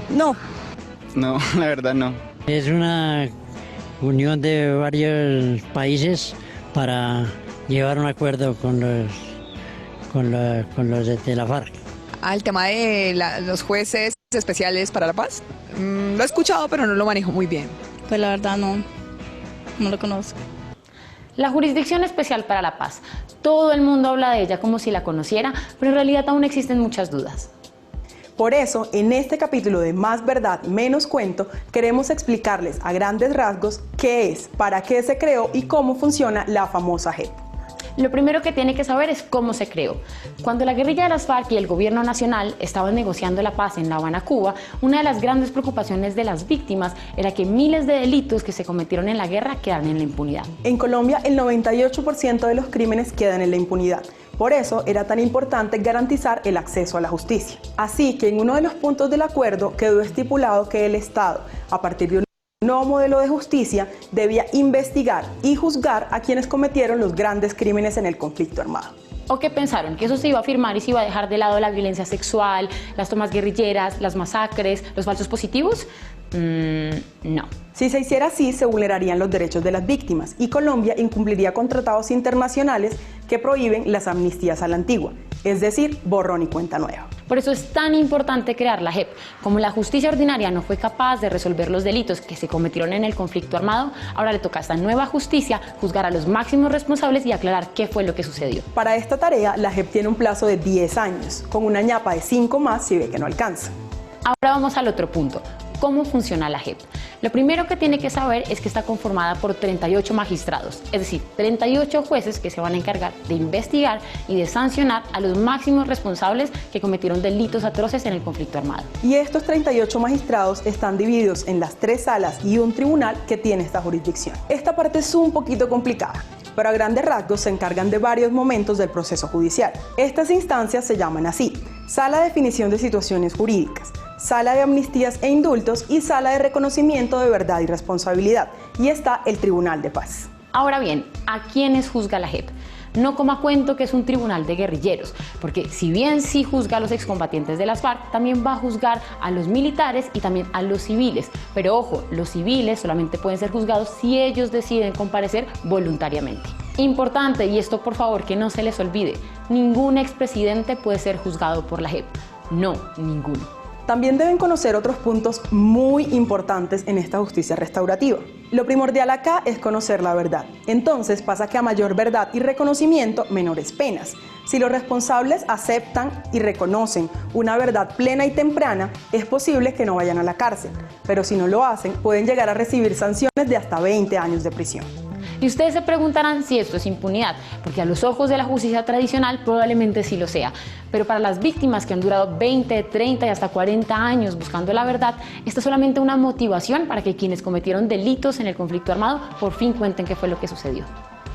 no. No, la verdad no. Es una unión de varios países para llevar un acuerdo con los de la FARC. Al tema de los jueces especiales para la paz, lo he escuchado, pero no lo manejo muy bien. Pues la verdad no lo conozco. La Jurisdicción Especial para la Paz. Todo el mundo habla de ella como si la conociera, pero en realidad aún existen muchas dudas. Por eso, en este capítulo de Más Verdad, Menos Cuento, queremos explicarles a grandes rasgos qué es, para qué se creó y cómo funciona la famosa JEP. Lo primero que tiene que saber es cómo se creó. Cuando la guerrilla de las FARC y el gobierno nacional estaban negociando la paz en La Habana, Cuba, una de las grandes preocupaciones de las víctimas era que miles de delitos que se cometieron en la guerra quedaran en la impunidad. En Colombia, el 98% de los crímenes quedan en la impunidad. Por eso era tan importante garantizar el acceso a la justicia. Así que en uno de los puntos del acuerdo quedó estipulado que el Estado, a partir de un nuevo modelo de justicia, debía investigar y juzgar a quienes cometieron los grandes crímenes en el conflicto armado. ¿O qué pensaron? ¿Que eso se iba a firmar y se iba a dejar de lado la violencia sexual, las tomas guerrilleras, las masacres, los falsos positivos? No. Si se hiciera así, se vulnerarían los derechos de las víctimas y Colombia incumpliría con tratados internacionales que prohíben las amnistías a la antigua, es decir, borrón y cuenta nueva. Por eso es tan importante crear la JEP. Como la justicia ordinaria no fue capaz de resolver los delitos que se cometieron en el conflicto armado, ahora le toca a esta nueva justicia juzgar a los máximos responsables y aclarar qué fue lo que sucedió. Para esta tarea, la JEP tiene un plazo de 10 años, con una ñapa de 5 más si ve que no alcanza. Ahora vamos al otro punto. ¿Cómo funciona la JEP? Lo primero que tiene que saber es que está conformada por 38 magistrados, es decir, 38 jueces que se van a encargar de investigar y de sancionar a los máximos responsables que cometieron delitos atroces en el conflicto armado. Y estos 38 magistrados están divididos en las 3 salas y un tribunal que tiene esta jurisdicción. Esta parte es un poquito complicada, pero a grandes rasgos se encargan de varios momentos del proceso judicial. Estas instancias se llaman así: Sala de Definición de Situaciones Jurídicas, Sala de Amnistías e Indultos y Sala de Reconocimiento de Verdad y Responsabilidad. Y está el Tribunal de Paz. Ahora bien, ¿a quiénes juzga la JEP? No como a cuento que es un tribunal de guerrilleros, porque si bien sí juzga a los excombatientes de las FARC, también va a juzgar a los militares y también a los civiles. Pero ojo, los civiles solamente pueden ser juzgados si ellos deciden comparecer voluntariamente. Importante, y esto por favor que no se les olvide, ningún expresidente puede ser juzgado por la JEP. No, ninguno. También deben conocer otros puntos muy importantes en esta justicia restaurativa. Lo primordial acá es conocer la verdad. Entonces pasa que a mayor verdad y reconocimiento, menores penas. Si los responsables aceptan y reconocen una verdad plena y temprana, es posible que no vayan a la cárcel. Pero si no lo hacen, pueden llegar a recibir sanciones de hasta 20 años de prisión. Y ustedes se preguntarán si esto es impunidad, porque a los ojos de la justicia tradicional probablemente sí lo sea. Pero para las víctimas que han durado 20, 30 y hasta 40 años buscando la verdad, esta es solamente una motivación para que quienes cometieron delitos en el conflicto armado por fin cuenten qué fue lo que sucedió.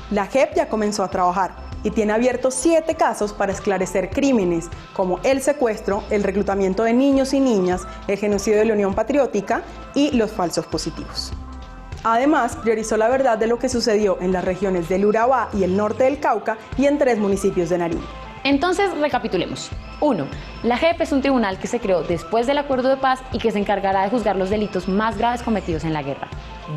La JEP ya comenzó a trabajar y tiene abiertos 7 casos para esclarecer crímenes como el secuestro, el reclutamiento de niños y niñas, el genocidio de la Unión Patriótica y los falsos positivos. Además, priorizó la verdad de lo que sucedió en las regiones del Urabá y el norte del Cauca y en 3 municipios de Nariño. Entonces, recapitulemos. 1. La JEP es un tribunal que se creó después del acuerdo de paz y que se encargará de juzgar los delitos más graves cometidos en la guerra.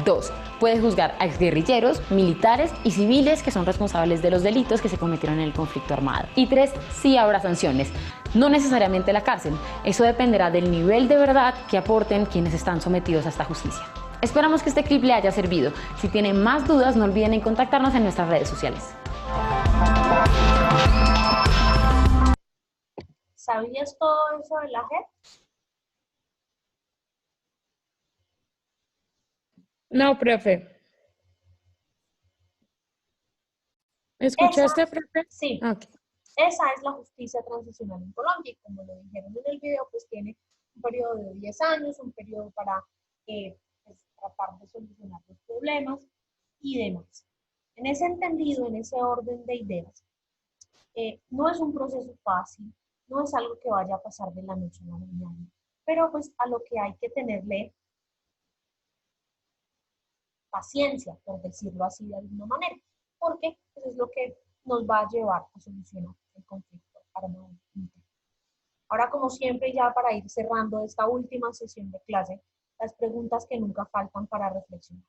2. Puede juzgar a exguerrilleros, militares y civiles que son responsables de los delitos que se cometieron en el conflicto armado. Y 3. Sí habrá sanciones. No necesariamente la cárcel. Eso dependerá del nivel de verdad que aporten quienes están sometidos a esta justicia. Esperamos que este clip le haya servido. Si tienen más dudas, no olviden en contactarnos en nuestras redes sociales. ¿Sabías todo eso de la JEP? No, profe. ¿Escuchaste, profe? Sí. Ok. Esa es la justicia transicional en Colombia y como lo dijeron en el video, pues tiene un periodo de 10 años, un periodo para pues, tratar de solucionar los problemas y demás. En ese entendido, en ese orden de ideas, no es un proceso fácil, no es algo que vaya a pasar de la noche a la mañana, pero pues a lo que hay que tenerle paciencia, por decirlo así de alguna manera, porque pues, es lo que nos va a llevar a solucionar el conflicto armado interno. Ahora, como siempre, ya para ir cerrando esta última sesión de clase, las preguntas que nunca faltan para reflexionar.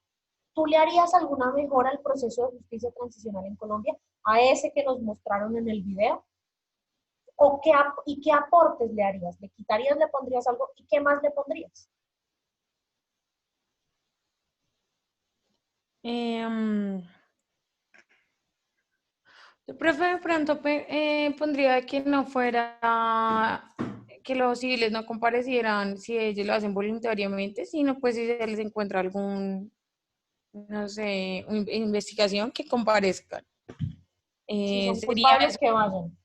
¿Tú le harías alguna mejora al proceso de justicia transicional en Colombia, a ese que nos mostraron en el video? ¿O qué aportes le harías? ¿Le quitarías, le pondrías algo? ¿Y qué más le pondrías? Profe, de pronto pondría que no fuera, que los civiles no comparecieran si ellos lo hacen voluntariamente, sino pues si se les encuentra algún, no sé, investigación, que comparezcan. Si son Sería culpables, eso. que vayan.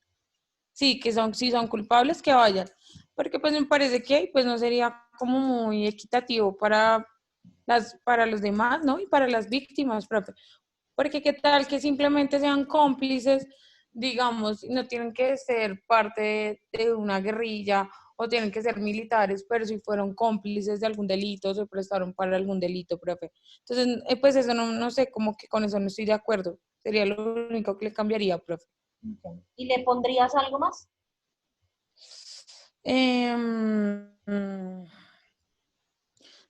Sí, si son culpables, que vayan. Porque pues me parece que pues no sería como muy equitativo para los demás, ¿no? Y para las víctimas, profe. Porque qué tal que simplemente sean cómplices, digamos, no tienen que ser parte de una guerrilla o tienen que ser militares, pero si fueron cómplices de algún delito, se prestaron para algún delito, profe. Entonces, pues eso no sé, como que con eso no estoy de acuerdo. Sería lo único que le cambiaría, profe. Okay. ¿Y le pondrías algo más?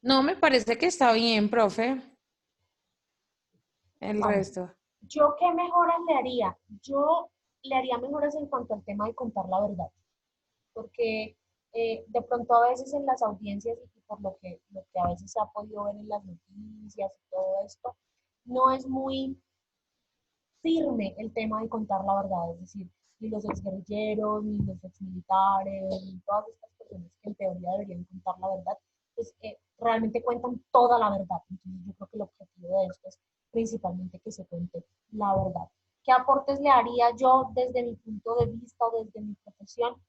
No, me parece que está bien, profe. El Vale. resto. ¿Yo qué mejoras le haría? Yo le haría mejoras en cuanto al tema de contar la verdad, porque de pronto a veces en las audiencias y por lo que a veces se ha podido ver en las noticias y todo esto, no es muy firme el tema de contar la verdad, es decir, ni los exguerrilleros, ni los exmilitares, ni todas estas personas que en teoría deberían contar la verdad, pues realmente cuentan toda la verdad. Entonces yo creo que el objetivo de esto es principalmente que se cuente la verdad. ¿Qué aportes le haría yo desde mi punto de vista o desde mi profesión?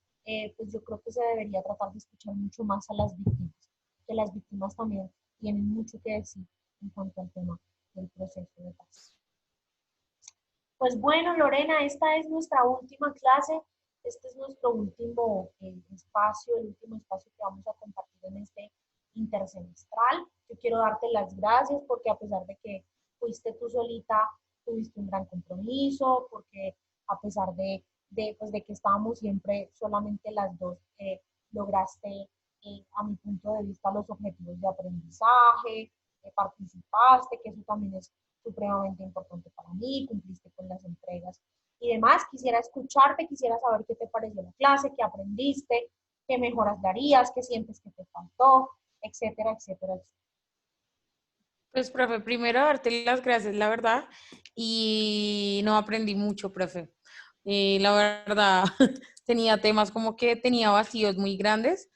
Pues yo creo que se debería tratar de escuchar mucho más a las víctimas, que las víctimas también tienen mucho que decir en cuanto al tema del proceso de paz. Pues bueno, Lorena, esta es nuestra última clase, este es nuestro último espacio, el último espacio que vamos a compartir en este intersemestral. Yo quiero darte las gracias porque a pesar de que fuiste tú solita, tuviste un gran compromiso, porque a pesar pues de que estábamos siempre solamente las dos, lograste, a mi punto de vista, los objetivos de aprendizaje, participaste, que eso también es supremamente importante para mí, cumpliste con las entregas y demás. Quisiera escucharte, quisiera saber qué te pareció la clase, qué aprendiste, qué mejoras darías, qué sientes que te faltó, etcétera, etcétera, etcétera. Pues, profe, primero darte las gracias, la verdad, y no aprendí mucho, profe. La verdad, tenía temas como que tenía vacíos muy grandes.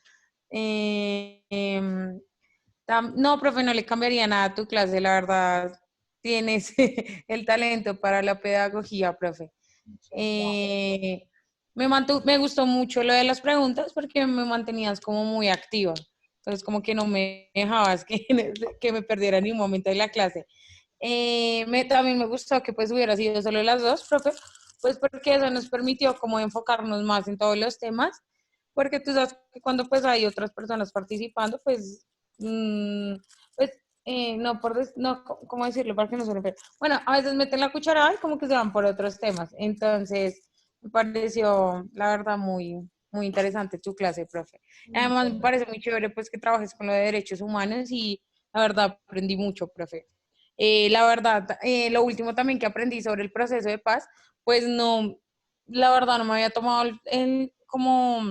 No, profe, no le cambiaría nada a tu clase, la verdad, tienes el talento para la pedagogía, profe. Me gustó mucho lo de las preguntas porque me mantenías como muy activa. Entonces, como que no me dejabas que me perdiera ni un momento de la clase. También me gustó que pues hubiera sido solo las dos, profe, pues porque eso nos permitió como enfocarnos más en todos los temas, porque tú sabes que cuando pues hay otras personas participando, pues, pues no no, ¿cómo decirlo? Para que no suene feo. Bueno, a veces meten la cucharada y como que se van por otros temas. Entonces, me pareció, la verdad, muy interesante tu clase, profe. Además, me parece muy chévere pues que trabajes con lo de derechos humanos y La verdad, aprendí mucho, profe. La verdad, lo último también que aprendí sobre el proceso de paz, pues no, la verdad no me había tomado como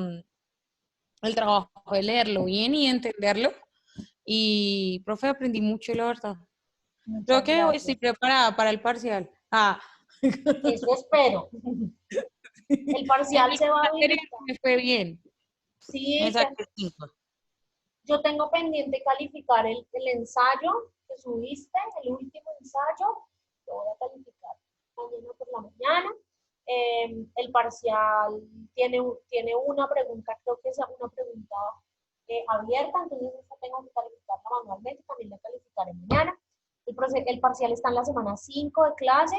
el trabajo de leerlo bien y entenderlo. Y, profe, aprendí mucho, la verdad. Creo Muchas que hoy estoy gracias. preparada para el parcial. Ah, Eso espero. El en parcial mi se va a materia habilitar. me fue bien. Me Sí, saqué 5. yo tengo pendiente calificar el ensayo que subiste, el último ensayo. Lo voy a calificar mañana por la mañana. El parcial tiene una pregunta, creo que es una pregunta abierta, entonces esta tengo que calificarla manualmente, también la calificaré mañana. El parcial está en la semana 5 de clase,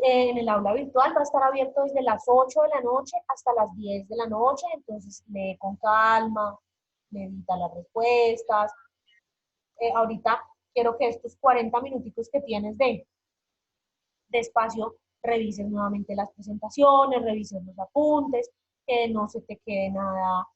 en el aula virtual, va a estar abierto desde las 8 de la noche hasta las 10 de la noche, entonces lee con calma, medita las respuestas. Ahorita quiero que estos 40 minuticos que tienes de espacio, revises nuevamente las presentaciones, revises los apuntes, que no se te quede nada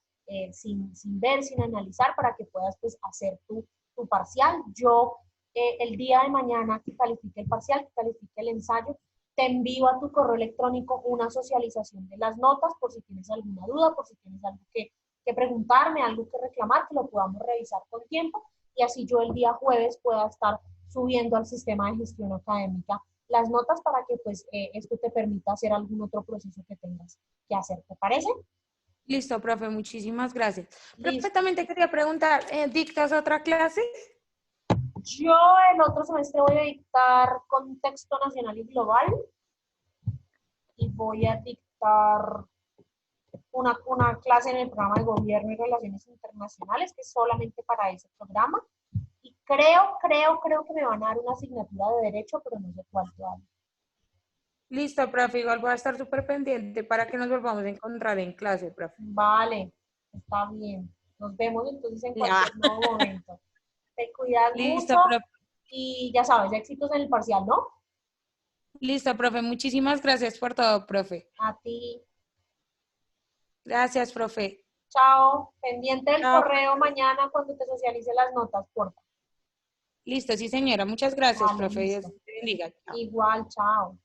sin ver, sin analizar, para que puedas pues hacer tu parcial. Yo el día de mañana que califique el parcial, que califique el ensayo, te envío a tu correo electrónico una socialización de las notas por si tienes alguna duda, por si tienes algo que preguntarme, algo que reclamar, que lo podamos revisar con tiempo y así yo el día jueves pueda estar subiendo al sistema de gestión académica las notas para que pues esto te permita hacer algún otro proceso que tengas que hacer. ¿Te parece? Listo, profe, muchísimas gracias. Profe, Listo. también te quería preguntar, ¿dictas otra clase? Yo el otro semestre voy a dictar contexto nacional y global y voy a dictar una clase en el programa de gobierno y relaciones internacionales, que es solamente para ese programa. Y creo que me van a dar una asignatura de derecho, pero no sé cuál todavía. Listo, profe, igual voy a estar súper pendiente para que nos volvamos a encontrar en clase, profe. Vale, está bien. Nos vemos entonces en Ya. cualquier nuevo momento. Te cuidas mucho Listo, profe. y ya sabes, éxitos en el parcial, ¿no? Listo, profe. Muchísimas gracias por todo, profe. A ti. Gracias, profe. Chao. Pendiente del Chao. correo mañana cuando te socialice las notas, porfa. Listo, sí, señora. Muchas gracias, Vale, profe. Dios listo. te bendiga. Chao. Igual, chao.